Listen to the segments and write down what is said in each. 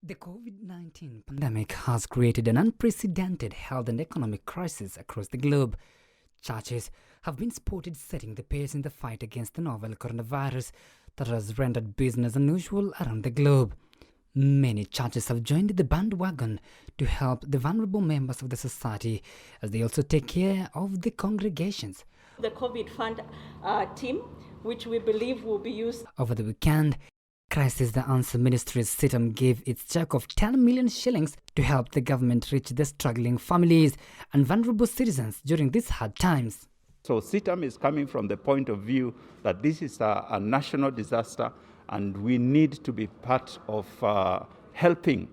The COVID-19 pandemic has created an unprecedented health and economic crisis across the globe. Churches have been spotted setting the pace in the fight against the novel coronavirus that has rendered business unusual around the globe. Many churches have joined the bandwagon to help the vulnerable members of the society as they also take care of the congregations. The COVID fund team, which we believe will be used. Over the weekend, Crisis the Answer Ministries Citam gave its check of 10 million shillings to help the government reach the struggling families and vulnerable citizens during these hard times. So Citam is coming from the point of view that this is a national disaster and we need to be part of helping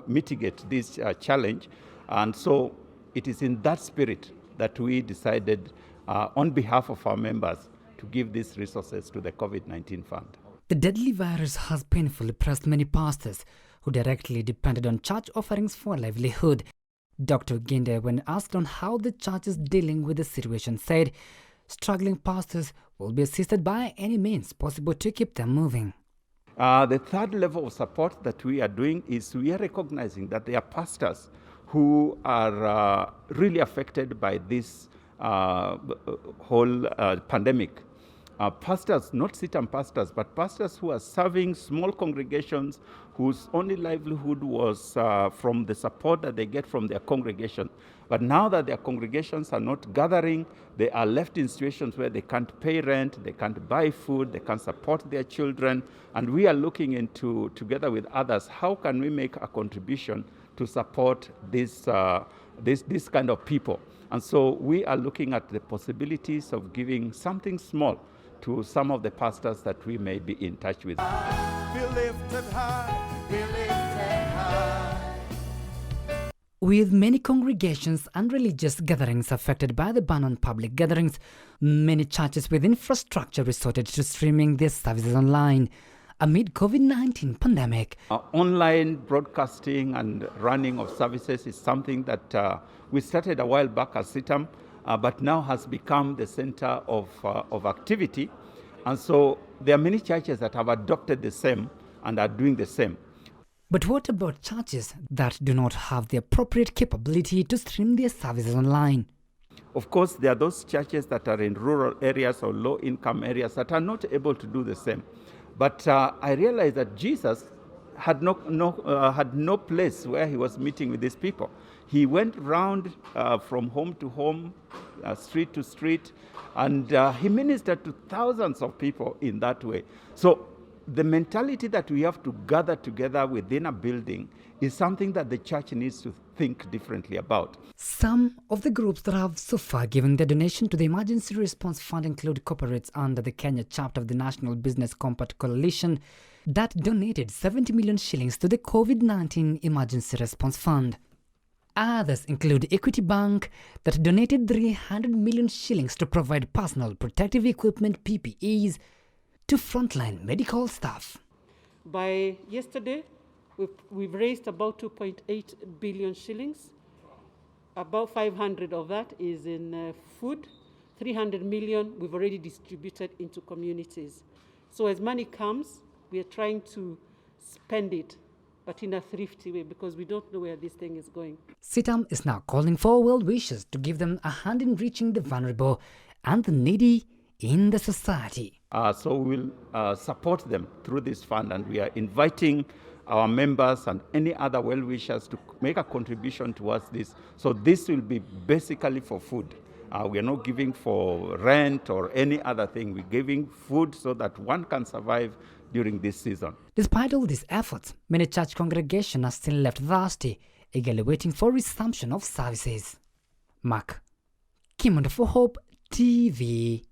mitigate this challenge. And so it is in that spirit that we decided on behalf of our members to give these resources to the COVID-19 fund. The deadly virus has painfully pressed many pastors who directly depended on church offerings for livelihood. Dr. Ginde, when asked on how the church is dealing with the situation, said struggling pastors will be assisted by any means possible to keep them moving. The third level of support that we are doing is we are recognizing that there are pastors who are really affected by this whole pandemic. Pastors, not Citam pastors, but pastors who are serving small congregations whose only livelihood was from the support that they get from their congregation. But now that their congregations are not gathering, they are left in situations where they can't pay rent, they can't buy food, they can't support their children. And we are looking into, together with others, how can we make a contribution to support this kind of people. And so we are looking at the possibilities of giving something small to some of the pastors that we may be in touch with. Be lifted high, be lifted high. With many congregations and religious gatherings affected by the ban on public gatherings, many churches with infrastructure resorted to streaming their services online amid COVID-19 pandemic. Online broadcasting and running of services is something that we started a while back as Citam, but now has become the center of activity. And so there are many churches that have adopted the same and are doing the same. But what about churches that do not have the appropriate capability to stream their services online? Of course, there are those churches that are in rural areas or low-income areas that are not able to do the same. But I realized that Jesus had no place where he was meeting with these people. He went round from home to home, street to street, and he ministered to thousands of people in that way. So the mentality that we have to gather together within a building is something that the church needs to think differently about. Some of the groups that have so far given their donation to the Emergency Response Fund include corporates under the Kenya chapter of the National Business Compact Coalition that donated 70 million shillings to the COVID-19 Emergency Response Fund. Others include Equity Bank that donated 300 million shillings to provide personal protective equipment PPEs to frontline medical staff. By yesterday, we've raised about 2.8 billion shillings. About 500 of that is in food. 300 million we've already distributed into communities. So as money comes, we are trying to spend it, but in a thrifty way, because we don't know where this thing is going. Citam is now calling for well-wishers to give them a hand in reaching the vulnerable and the needy in the society. So we'll support them through this fund, and we are inviting our members and any other well-wishers to make a contribution towards this. So this will be basically for food. We are not giving for rent or any other thing. We're giving food so that one can survive during this season. Despite all these efforts, many church congregations are still left thirsty, eagerly waiting for resumption of services. Mark Kimondo for Hope TV.